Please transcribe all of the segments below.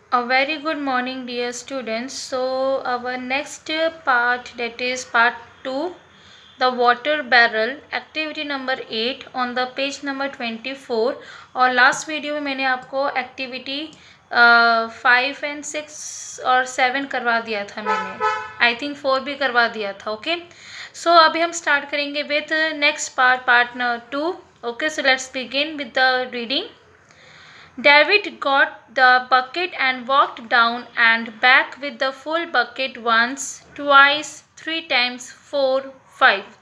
A very good morning, dear students. So, our next part, that is part 2, the water barrel, activity number 8 on the page number 24. और last video में मैंने आपको activity 5 and 6 और 7 करवा दिया था मैंने, आई थिंक 4 भी करवा दिया था. ओके, सो अभी हम स्टार्ट करेंगे with next part 2. Okay, so let's begin with the reading. David got the bucket and walked down and back with the full bucket once, twice, 3 times, 4, 5.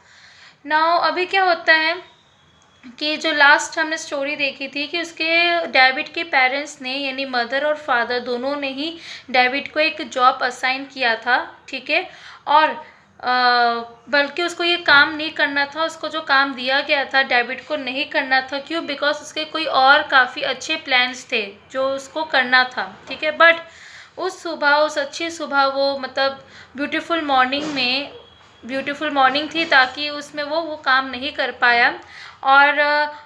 Now अभी क्या होता है कि जो लास्ट हमने स्टोरी देखी थी कि उसके डेविड के पेरेंट्स ने यानी मदर और फादर दोनों ने ही डेविड को एक जॉब असाइन किया था. ठीक है, और बल्कि उसको ये काम नहीं करना था, उसको जो काम दिया गया था डेविड को नहीं करना था. क्यों? बिकॉज उसके कोई और काफ़ी अच्छे प्लान्स थे जो उसको करना था. ठीक है, बट उस अच्छी सुबह वो मतलब ब्यूटीफुल मॉर्निंग थी ताकि उसमें वो काम नहीं कर पाया. और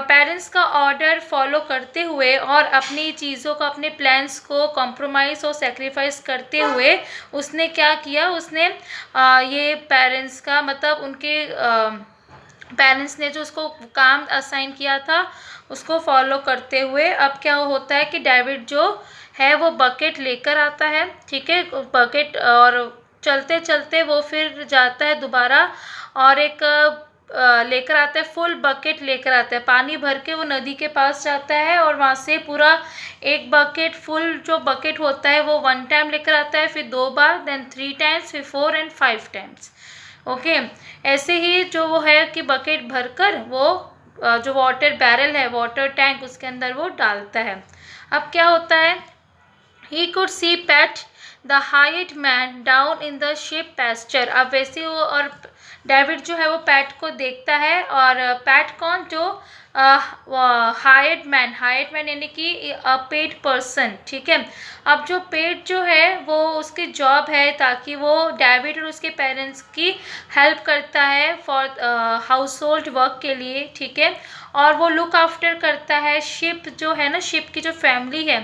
पेरेंट्स का ऑर्डर फॉलो करते हुए और अपनी चीज़ों को, अपने प्लान्स को कॉम्प्रोमाइज़ और सेक्रीफाइस करते हुए उसने क्या किया, उसने ये पेरेंट्स का मतलब उनके पेरेंट्स ने जो उसको काम असाइन किया था उसको फॉलो करते हुए अब क्या होता है कि डेविड जो है वो बकेट लेकर आता है. ठीक है, बकेट, और चलते चलते वो फिर जाता है दोबारा और एक लेकर आता है, फुल बकेट लेकर आता है, पानी भर के वो नदी के पास जाता है और वहाँ से पूरा एक बकेट फुल जो बकेट होता है वो 1 टाइम लेकर आता है, फिर 2 बार, देन 3 टाइम्स, फिर 4 and 5 टाइम्स. ओके, ऐसे ही जो वो है कि बकेट भरकर वो जो वाटर बैरल है, वाटर टैंक, उसके अंदर वो डालता है. अब क्या होता है, he could see Pat the hired man down in the sheep pasture. अब वैसे वो और डेविड जो है वो पैट को देखता है. और पैट कौन? जो हायर्ड मैन यानी कि पेड पर्सन. ठीक है, अब जो पेड जो है वो उसकी जॉब है ताकि वो डेविड और उसके पेरेंट्स की हेल्प करता है फॉर हाउस होल्ड वर्क के लिए. ठीक है, और वो लुक आफ्टर करता है शिप जो है ना, शिप की जो फैमिली है,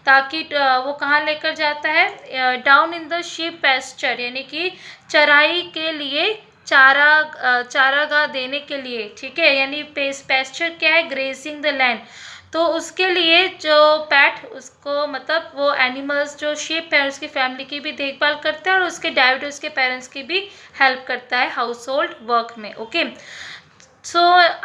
ताकि वो कहाँ लेकर जाता है, down in the sheep pasture, यानी कि चराई के लिए, चारागाह देने के लिए. ठीक है, यानी पेस्चर क्या है, ग्रेजिंग द लैंड. तो उसके लिए जो पैट उसको मतलब वो एनिमल्स जो शीप है उसकी फैमिली की भी देखभाल करता है और उसके डेविड उसके पेरेंट्स की भी हेल्प करता है हाउस होल्ड वर्क में. Okay, so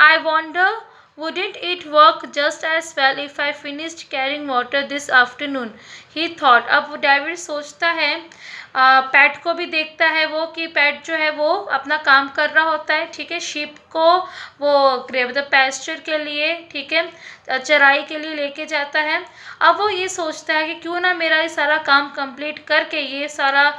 I wonder, wouldn't it work just as well if I finished carrying water this afternoon? He thought. अब डेविड सोचता है, पैट को भी देखता है वो कि पैट जो है वो अपना काम कर रहा होता है. ठीक है, शीप को वो मतलब पेस्चर के लिए, ठीक है, चराई के लिए लेके जाता है. अब वो ये सोचता है कि क्यों ना मेरा ये सारा काम कंप्लीट करके ये सारा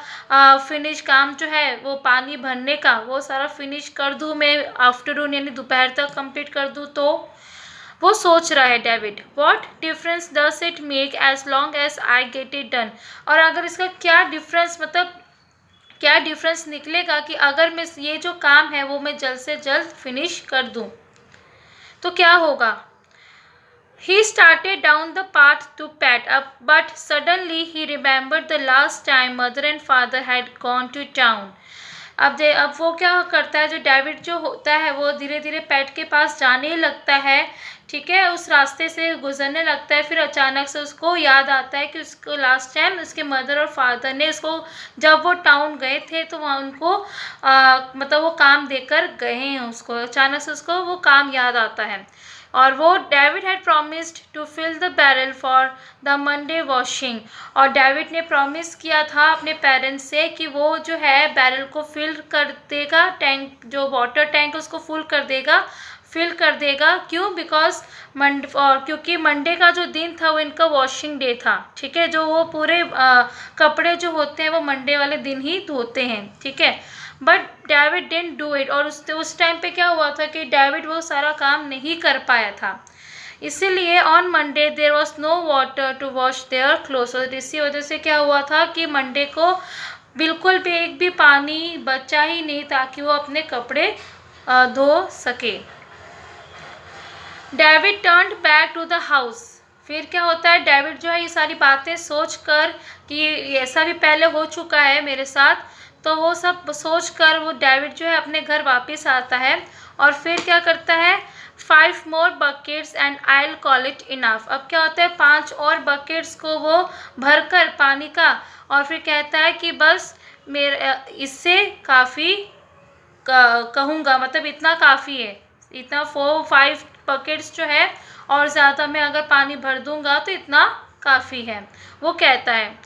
फिनिश काम जो है वो पानी भरने का वो सारा फिनिश कर दूँ मैं, आफ्टरनून यानी दोपहर तक कंप्लीट कर दूँ. तो वो सोच रहा है David, what difference does it make as long as I get it done. और अगर इसका क्या डिफरेंस, मतलब क्या डिफरेंस निकलेगा कि अगर मैं ये जो काम है वो मैं जल्द से जल्द फिनिश कर दूं तो क्या होगा. He started down the path to Pat up, but suddenly he remembered the last time mother and father had gone to town. अब वो क्या करता है, जो डेविड जो होता है वो धीरे धीरे पैट के पास जाने लगता है. ठीक है, उस रास्ते से गुजरने लगता है. फिर अचानक से उसको याद आता है कि उसको लास्ट टाइम उसके मदर और फादर ने उसको जब वो टाउन गए थे तो वहाँ उनको मतलब वो काम देकर गए हैं उसको. अचानक से उसको वो काम याद आता है. और वो David had promised to fill the barrel for the Monday washing. और डेविड ने प्रॉमिस किया था अपने पेरेंट्स से कि वो जो है बैरल को फिल कर देगा, टैंक जो वाटर टैंक उसको फिल कर देगा. क्यों? बिकॉज क्योंकि मंडे का जो दिन था वो इनका वॉशिंग डे था. ठीक है, जो वो पूरे कपड़े जो होते हैं वो मंडे वाले दिन ही धोते हैं. ठीक है, but David didn't do it. और उस टाइम पे क्या हुआ था कि डेविड वो सारा काम नहीं कर पाया था. इसीलिए on Monday there was no water to wash their clothes. और इसी वजह से क्या हुआ था कि मंडे को बिल्कुल भी एक भी पानी बचा ही नहीं ताकि वो अपने कपड़े धो सके. David turned back to the house फिर क्या होता है, डेविड जो है ये सारी बातें सोच कर कि ऐसा भी पहले हो चुका है मेरे साथ, तो वो सब सोच कर वो डेविड जो है अपने घर वापस आता है और फिर क्या करता है, 5 more buckets and I'll call it enough। अब क्या होता है, 5 और बकेट्स को वो भरकर पानी का, और फिर कहता है कि बस मेरे इससे काफ़ी कहूँगा, मतलब इतना काफ़ी है, इतना 4-5 बकेट्स जो है, और ज़्यादा मैं अगर पानी भर दूंगा तो इतना काफ़ी है। वो कहता है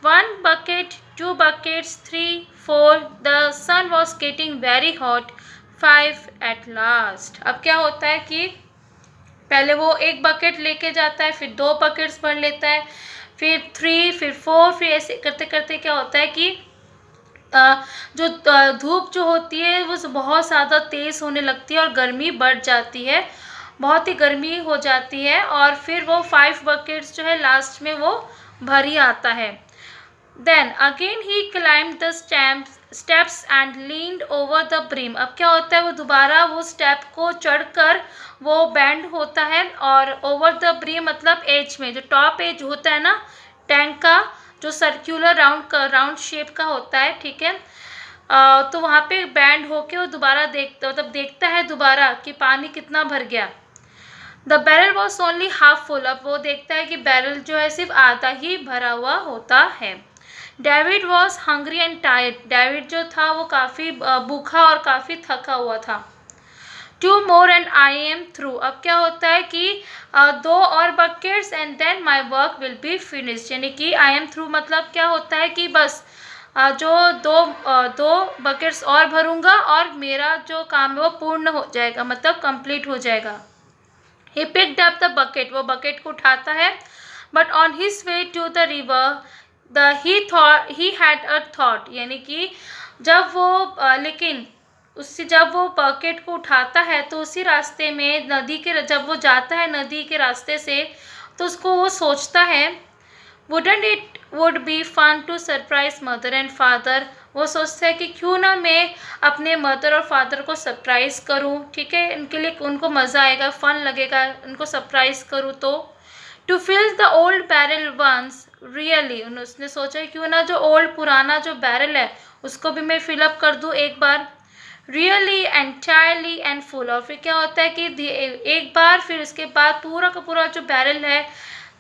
1 bucket, 2 buckets, 3, 4, the sun was getting very hot, 5 at last। अब क्या होता है कि पहले वो 1 बकेट लेके जाता है, फिर 2 बकेट्स भर लेता है, फिर 3, फिर 4, फिर ऐसे करते करते क्या होता है कि जो धूप जो होती है वो बहुत ज़्यादा तेज़ होने लगती है और गर्मी बढ़ जाती है, बहुत ही गर्मी हो जाती है, और फिर वो 5 बकेट्स जो है लास्ट में वो भर ही आता है। Then again he climb the steps and leaned over the brim. अब क्या होता है, वो दोबारा वो स्टेप को चढ़कर वो बैंड होता है, और ओवर द ब्रिम मतलब एज में, जो टॉप एज होता है ना टैंक का, जो सर्क्यूलर राउंड शेप का होता है, ठीक है, तो वहाँ पे बैंड होके वो दोबारा देखता है दोबारा कि पानी कितना भर गया। The barrel was only half full. अब वो देखता है कि बैरल जो है सिर्फ आधा ही भरा हुआ होता है। David was hungry and tired. David जो था वो काफ़ी भूखा और काफ़ी थका हुआ था। 2 more and I am through। अब क्या होता है कि 2 और buckets and then my work will be finished, यानी कि I am through मतलब क्या होता है कि बस जो 2 बकेट्स और भरूंगा और मेरा जो काम है वो पूर्ण हो जाएगा, मतलब कंप्लीट हो जाएगा। He picked up the bucket। वो बकेट को उठाता है, but on his way to the river he had a thought, यानी कि जब वो लेकिन उससे जब वो बकेट को उठाता है तो उसी रास्ते में जब वो जाता है नदी के रास्ते से, तो उसको वो सोचता है wouldn't it would be fun to surprise mother and father। वो सोचता है कि क्यों ना मैं अपने मदर और फादर को सरप्राइज करूं, ठीक है, इनके लिए उनको मज़ा आएगा, फन लगेगा, उनको सरप्राइज करूं। तो to fill the old barrel once really, उसने सोचा क्यों ना जो ओल्ड पुराना जो बैरल है उसको भी मैं फिलअप कर दूं एक बार, रियली एंटायरली एंड फुल। और फिर क्या होता है कि एक बार फिर उसके बाद पूरा का पूरा जो बैरल है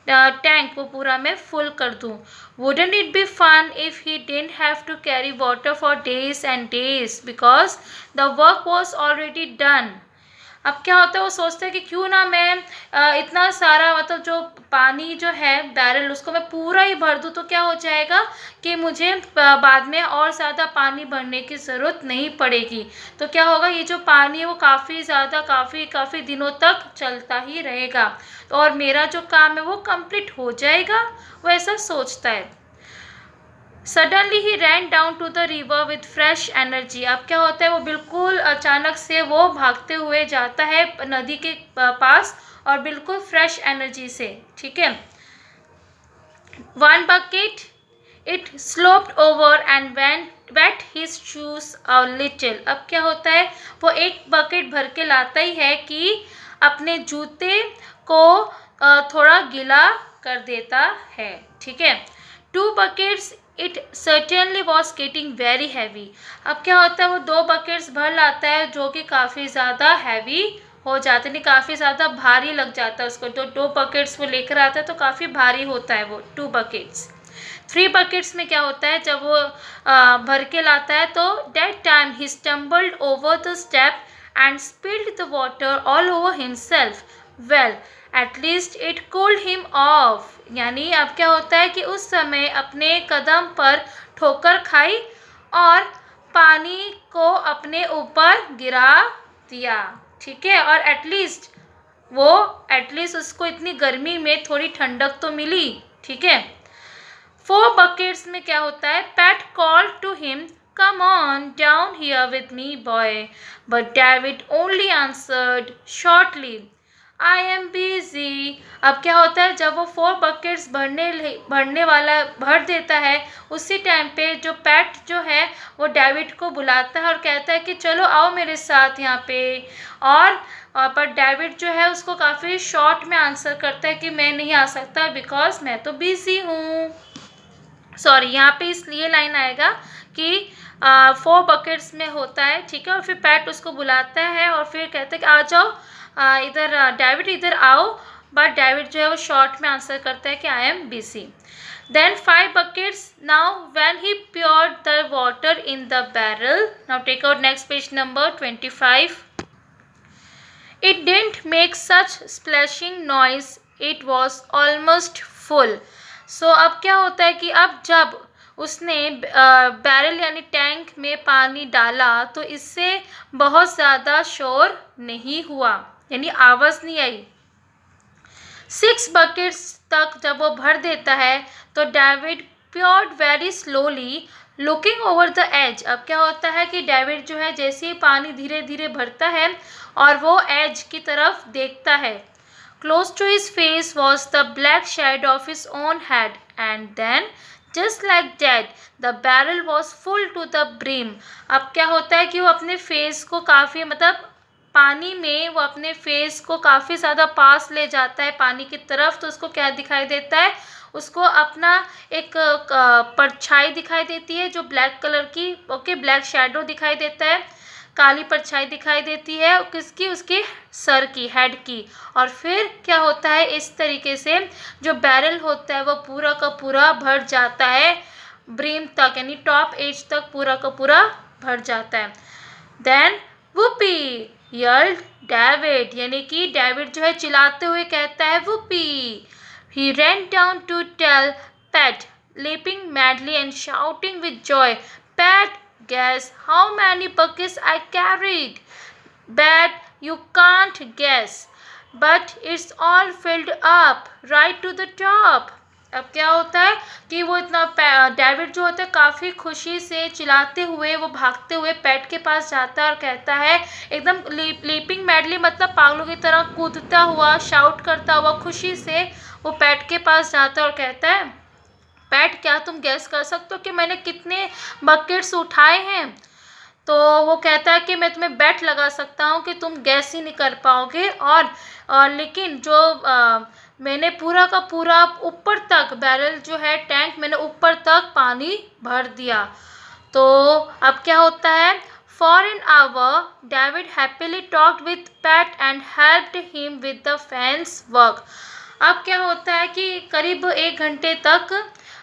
टैंक वो पूरा मैं फुल कर दूँ। Wouldn't it be fun if he didn't have to carry water for days and days because the work was already done। अब क्या होता है, वो सोचते हैं कि क्यों ना मैं इतना सारा मतलब जो पानी जो है बैरल उसको मैं पूरा ही भर दूँ, तो क्या हो जाएगा कि मुझे बाद में और ज़्यादा पानी भरने की ज़रूरत नहीं पड़ेगी। तो क्या होगा, ये जो पानी है वो काफ़ी ज़्यादा काफ़ी दिनों तक चलता ही रहेगा, और मेरा जो काम है वो कंप्लीट हो जाएगा, वो ऐसा सोचता है। Suddenly he ran down to the river with fresh energy. अब क्या होता है, वो बिल्कुल अचानक से वो भागते हुए जाता है नदी के पास और बिल्कुल फ्रेश एनर्जी से, ठीक है। 1 bucket, it sloped over and wet his shoes a little। अब क्या होता है, वो 1 बकेट भर के लाता ही है कि अपने जूते को थोड़ा गीला कर देता है, ठीक है। 2 buckets, it certainly was getting very heavy। अब क्या होता है, वो 2 बकेट्स भर लाता है जो कि काफ़ी ज़्यादा हैवी हो जाते हैं, काफ़ी ज़्यादा भारी लग जाता है उसको। तो 2 बकेट्स वो लेकर आता है तो काफ़ी भारी होता है वो 2 बकेट्स। 3 बकेट्स में क्या होता है, जब वो भर के लाता है तो that time he stumbled over the step and spilled the water all over himself। Well, at least it cooled him off। यानी अब क्या होता है कि उस समय अपने कदम पर ठोकर खाई और पानी को अपने ऊपर गिरा दिया, ठीक है, और एटलीस्ट उसको इतनी गर्मी में थोड़ी ठंडक तो मिली, ठीक है। 4 बकेट्स में क्या होता है, Pat call to him come on down here with me boy, but David only answered shortly I am busy. अब क्या होता है, जब वो 4 बकेट्स भरने वाला भर देता है, उसी टाइम पे जो पैट जो है वो डेविड को बुलाता है और कहता है कि चलो आओ मेरे साथ यहाँ पे। और पर डेविड जो है उसको काफ़ी शॉर्ट में आंसर करता है कि मैं नहीं आ सकता बिकॉज मैं तो बिजी हूँ। सॉरी, यहाँ पे इसलिए लाइन आएगा कि 4 बकेट्स में होता है, ठीक है। और फिर पैट उसको बुलाता है और फिर कहता है कि आ जाओ इधर, डेविड इधर आओ। बट डेविड जो है वो शॉर्ट में आंसर करता है कि आई am busy. Then 5 buckets. Now when he poured the water in the barrel. Now take out next page number 25. It didn't make such splashing noise. It was almost full. So अब क्या होता है कि अब जब उसने बैरल यानी tank में पानी डाला तो इससे बहुत ज़्यादा शोर नहीं हुआ, यानी आवाज़ नहीं आई। 6 बकेट्स तक जब वो भर देता है तो David peered very slowly looking over the edge. अब क्या होता है कि डेविड जो है जैसे ही पानी धीरे धीरे भरता है और वो एज की तरफ देखता है। Close to his face was the black shade of his own head and then just like that the barrel was full to the brim. अब क्या होता है कि वो अपने फेस को काफ़ी पानी में वो अपने फेस को काफ़ी ज़्यादा पास ले जाता है पानी की तरफ, तो उसको क्या दिखाई देता है, उसको अपना एक परछाई दिखाई देती है जो ब्लैक कलर की, ओके, ब्लैक शैडो दिखाई देता है, काली परछाई दिखाई देती है किसकी, उसके सर की, हेड की। और फिर क्या होता है, इस तरीके से जो बैरल होता है वो पूरा का पूरा भर जाता है ब्रीम तक, यानी टॉप एज तक पूरा का पूरा भर जाता है। देन वुपी यल्ड डेविड, यानी कि डेविड जो है चिल्लाते हुए कहता है वुपी। He ran down to tell Pat, leaping madly and shouting with joy, Pat, guess how many buckets I carried? Pat, you can't guess, but it's all filled up right to the top. अब क्या होता है कि वो इतना David जो होता है काफ़ी खुशी से चिल्लाते हुए वो भागते हुए पैट के पास जाता है और कहता है एकदम लीपिंग मैडली, मतलब पागलों की तरह कूदता हुआ, शाउट करता हुआ खुशी से वो पैट के पास जाता है और कहता है पैट, क्या तुम गैस कर सकते हो कि मैंने कितने बकेट्स उठाए हैं? तो वो कहता है कि मैं तुम्हें बेट लगा सकता हूँ कि तुम गैस ही नहीं कर पाओगे। और लेकिन जो मैंने पूरा का पूरा ऊपर तक बैरल जो है टैंक मैंने ऊपर तक पानी भर दिया। तो अब क्या होता है, for an hour David happily talked with PAT and helped him with the fence work. अब क्या होता है कि करीब 1 घंटे तक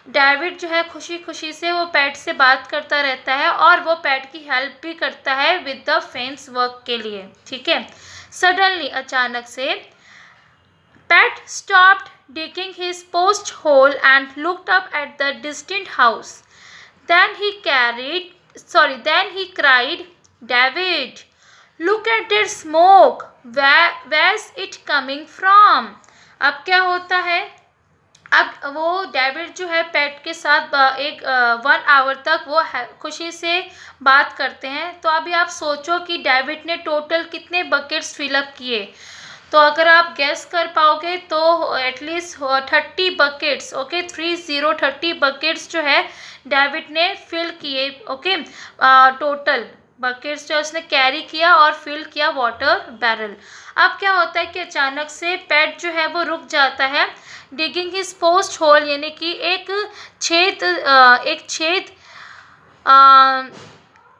डेविड जो है खुशी खुशी से वो पैट से बात करता रहता है और वो पैट की हेल्प भी करता है विद द फेंस वर्क के लिए, ठीक है। सडनली, अचानक से, PAT stopped digging his post hole and looked up at the distant house. Then he cried, David, look at that smoke. Where's it coming from? अब क्या होता है, अब वो डेविड जो है पैट के साथ 1 आवर तक वो खुशी से बात करते हैं। तो अभी आप सोचो कि डेविड ने टोटल कितने बकेट्स फिलअप किए। तो अगर आप गैस कर पाओगे तो एटलीस्ट 30 बकेट्स, ओके, 30 बकेट्स जो है डेविड ने फिल किए, ओके। टोटल बकेट्स जो उसने कैरी किया और फिल किया वाटर बैरल। अब क्या होता है कि अचानक से पैट जो है वो रुक जाता है, डिगिंग हिज पोस्ट होल, यानी कि एक छेद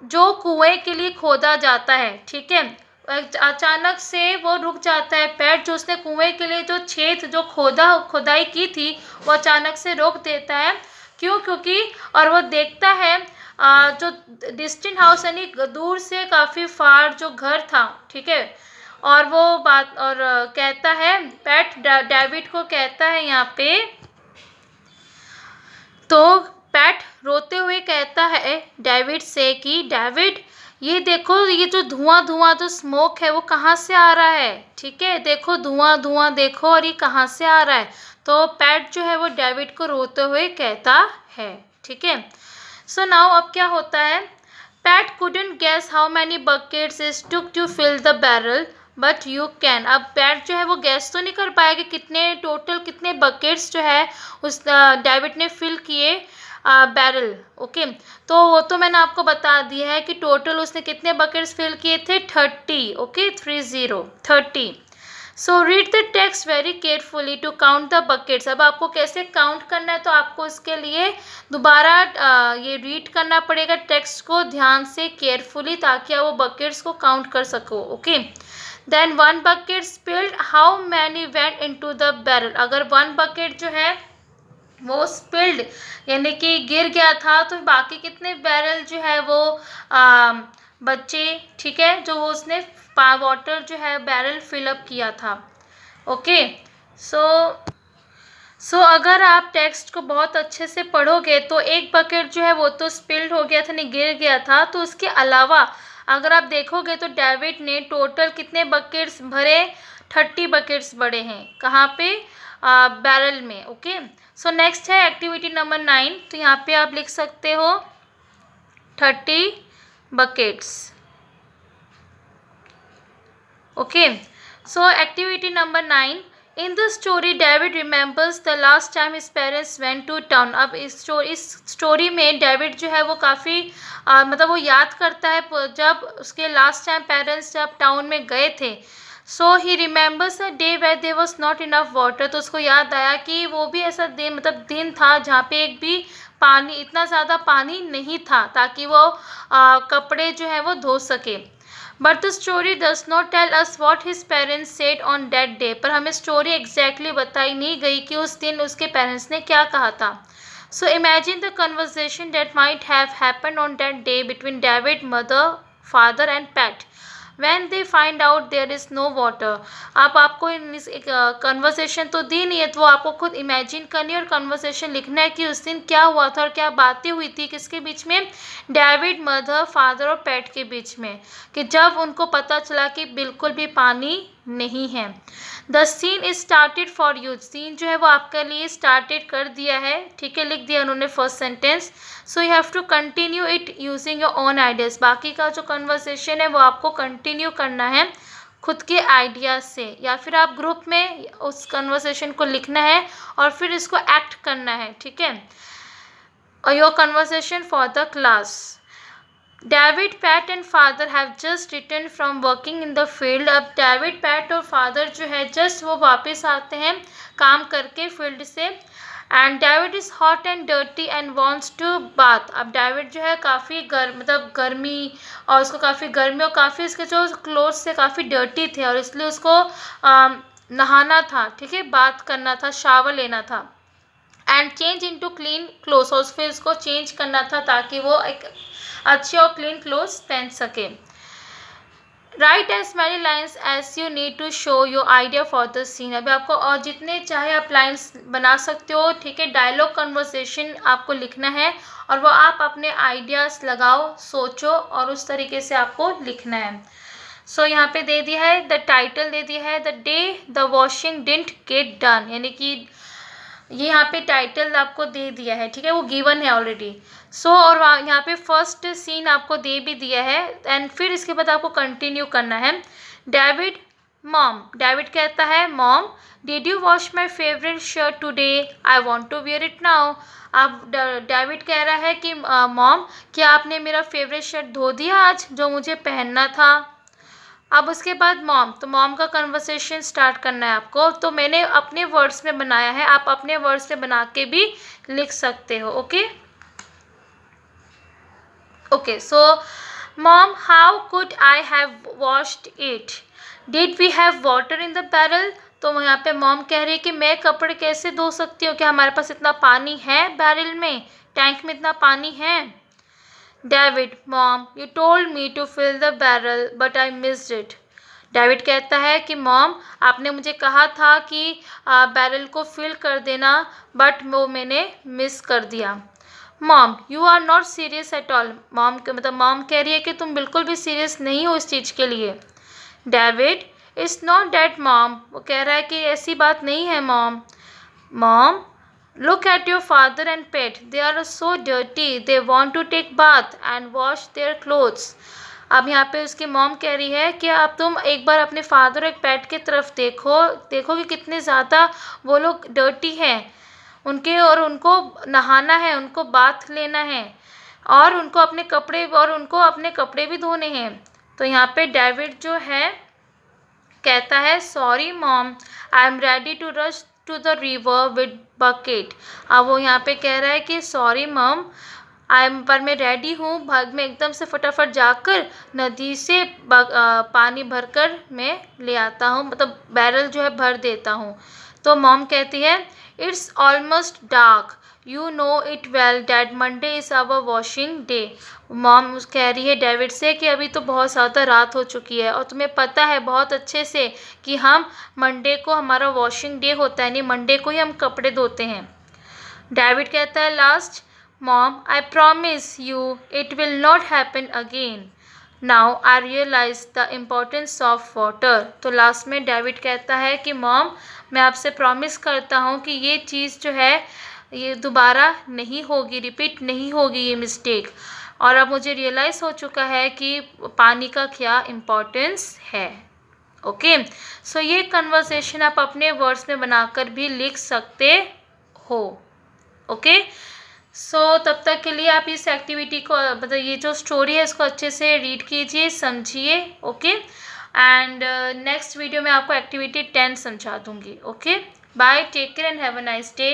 जो कुएं के लिए खोदा जाता है, ठीक है। अचानक से वो रुक जाता है पैट, जो उसने कुएं के लिए जो छेद जो खुदाई की थी वो अचानक से रोक देता है। क्यों? क्योंकि और वो देखता है जो डिस्टेंट हाउस, यानी दूर से काफ़ी फार जो घर था, ठीक है। और वो बात और कहता है पैट डेविड को कहता है यहाँ पे, तो पैट रोते हुए कहता है डेविड से कि डेविड, ये देखो, ये जो धुआं जो स्मोक है वो कहाँ से आ रहा है, ठीक है। देखो धुआं देखो, और ये कहाँ से आ रहा है। तो पैट जो है वो डेविड को रोते हुए कहता है, ठीक है। सो नाउ अब क्या होता है, PAT couldn't guess how many buckets it took to fill the barrel, but you can. अब पैट जो है वो गैस तो नहीं कर पाया कि कितने टोटल कितने बकेट्स जो है उस डेविड ने फिल किए बैरल। ओके, तो वो तो मैंने आपको बता दिया है कि टोटल उसने कितने बकेट्स फिल किए थे, 30। Okay, 30। So read the text very carefully to count the buckets. अब आपको कैसे काउंट करना है, तो आपको इसके लिए दोबारा ये रीड करना पड़ेगा टेक्स्ट को ध्यान से केयरफुली, ताकि आप वो बकेट्स को काउंट कर सको। Okay, then 1 bucket spilled, how many went into the barrel. अगर 1 बकेट जो है वो स्पिल्ड यानी कि गिर गया था, तो बाकी कितने बैरल जो है वो बच्चे, ठीक है, जो वो उसने वाटर जो है बैरल फिलअप किया था। ओके, सो अगर आप टेक्स्ट को बहुत अच्छे से पढ़ोगे तो एक बकेट जो है वो तो स्पिल्ड हो गया था, नहीं गिर गया था, तो उसके अलावा अगर आप देखोगे तो डेविड ने टोटल कितने बकेट्स भरे, 30 बकेट्स भरे हैं। कहाँ पे, बैरल में। ओके, सो नेक्स्ट है एक्टिविटी नंबर 9। तो यहाँ पे आप लिख सकते हो 30 buckets. Okay, so activity number 9, in the story David remembers the last time his parents went to town. अब इस स्टोरी में डेविड जो है वो काफ़ी मतलब वो याद करता है जब उसके लास्ट टाइम पेरेंट्स जब टाउन में गए थे। So he remembers a day where there was not enough water. तो उसको याद आया कि वो भी ऐसा दिन मतलब दिन था जहाँ पे एक भी पानी, इतना ज़्यादा पानी नहीं था ताकि वो कपड़े जो है वो धो सके। But the story does not tell us what his parents said on that day. पर हमें स्टोरी एग्जैक्टली बताई नहीं गई कि उस दिन उसके पेरेंट्स ने क्या कहा था। So imagine the conversation that might have happened on that day between David, mother, father and PAT when they find out there is no water। आप आपको कन्वर्सेशन तो दी नहीं है, तो आपको खुद इमेजिन करनी है और कन्वर्सेशन लिखना है कि उस दिन क्या हुआ था और क्या बातें हुई थी किसके बीच में, डेविड, मदर, फादर और पैट के बीच में, कि जब उनको पता चला कि बिल्कुल भी पानी नहीं है। The scene is started for you. Scene जो है वो आपके लिए स्टार्टेड कर दिया है, ठीक है, लिख दिया उन्होंने first sentence. So you have to continue it using your own ideas. बाकी का जो कन्वर्सेशन है वो आपको कंटिन्यू करना है खुद के आइडियाज़ से, या फिर आप ग्रुप में उस कन्वर्सेशन को लिखना है और फिर इसको एक्ट करना है, ठीक है। और your conversation for the class. David, PAT and father have just return from working in the field. अब डेविड, पैट और फादर जो है जस्ट वो वापस आते हैं काम करके फील्ड से। And David is hot and dirty and wants to bath. अब डेविड जो है काफ़ी मतलब गर्मी, और उसको काफ़ी गर्मी और काफ़ी उसके जो क्लोथ्स थे काफ़ी डर्टी थे और इसलिए उसको नहाना था, ठीक है, बात करना था, शावर लेना था। And change into clean clothes, और फिर उसको चेंज करना था ताकि वो एक अच्छे और क्लीन क्लोथ्स पहन सके। Right as many lines as you need to show your idea for the scene. अभी आपको और जितने चाहे आप लाइन्स बना सकते हो, ठीक है। डायलॉग कन्वर्सेशन आपको लिखना है और वो आप अपने आइडियाज़ लगाओ, सोचो और उस तरीके से आपको लिखना है। सो यहाँ पे दे दिया है, द टाइटल दे दिया है the day the washing didn't get done, यानी कि ये यहाँ पे टाइटल आपको दे दिया है, ठीक है, वो गिवन है ऑलरेडी। सो और यहाँ पे फर्स्ट सीन आपको दे भी दिया है एंड फिर इसके बाद आपको कंटिन्यू करना है। डेविड, मॉम, डेविड कहता है mom, did you wash my favourite shirt today, I want to wear it now. अब डेविड कह रहा है कि मॉम, क्या आपने मेरा फेवरेट शर्ट धो दिया आज जो मुझे पहनना था। अब उसके बाद मॉम, तो मॉम का कन्वर्सेशन स्टार्ट करना है आपको। तो मैंने अपने वर्ड्स में बनाया है, आप अपने वर्ड्स में बना के भी लिख सकते हो। Okay okay, so mom, how could I have washed it, did we have water in the barrel. तो यहाँ पे मॉम कह रही है कि मैं कपड़े कैसे धो सकती हूँ, क्या हमारे पास इतना पानी है बैरल में, टैंक में इतना पानी है। David, mom, you told me to fill the barrel but I missed it. David कहता है कि मॉम, आपने मुझे कहा था कि बैरल को फिल कर देना, बट वो मैंने मिस कर दिया। Mom, you are not serious at all. Mom मतलब मॉम कह रही है कि तुम बिल्कुल भी सीरियस नहीं हो इस चीज़ के लिए। David, it's not that mom, वो कह रहा है कि ऐसी बात नहीं है mom. Mom, look at your father and pet, they are so dirty, they want to take bath and wash their clothes। अब यहाँ पे उसकी मॉम कह रही है कि अब तुम एक बार अपने फादर और एक पेट की तरफ देखो, देखो कि कितने ज़्यादा वो लोग डर्टी हैं उनके, और उनको नहाना है, उनको बाथ लेना है, और उनको अपने कपड़े भी धोने हैं। तो यहाँ पे डेविड जो है कहता है, sorry mom, I am ready to rush to the river with bucket. अब वो यहाँ पे कह रहा है कि सॉरी मॉम, पर मैं रेडी हूँ, भाग में एकदम से फटाफट जाकर नदी से पानी भरकर मैं ले आता हूँ, मतलब बैरल जो है भर देता हूँ। तो मॉम कहती है, it's almost dark, you know it well that Monday is our washing day. Mom कह रही है डेविड से कि अभी तो बहुत ज़्यादा रात हो चुकी है और तुम्हें पता है बहुत अच्छे से कि हम मंडे को हमारा वॉशिंग डे होता है, यानी मंडे को ही हम कपड़े धोते हैं। डेविड कहता है last, mom I promise you it will not happen again, now I realise the importance of water. तो लास्ट में डेविड कहता है कि मॉम, मैं आपसे प्रॉमिस करता हूँ कि ये चीज़ जो है ये दोबारा नहीं होगी, रिपीट नहीं होगी ये मिस्टेक, और अब मुझे रियलाइज़ हो चुका है कि पानी का क्या इम्पोर्टेंस है। ओके, सो ये कन्वर्सेशन आप अपने वर्ड्स में बनाकर भी लिख सकते हो। ओके, सो तब तक के लिए आप इस एक्टिविटी को, मतलब ये जो स्टोरी है इसको अच्छे से रीड कीजिए, समझिए। ओके, एंड नेक्स्ट वीडियो में आपको एक्टिविटी 10 समझा दूंगी। Okay, bye, take care and have a nice day.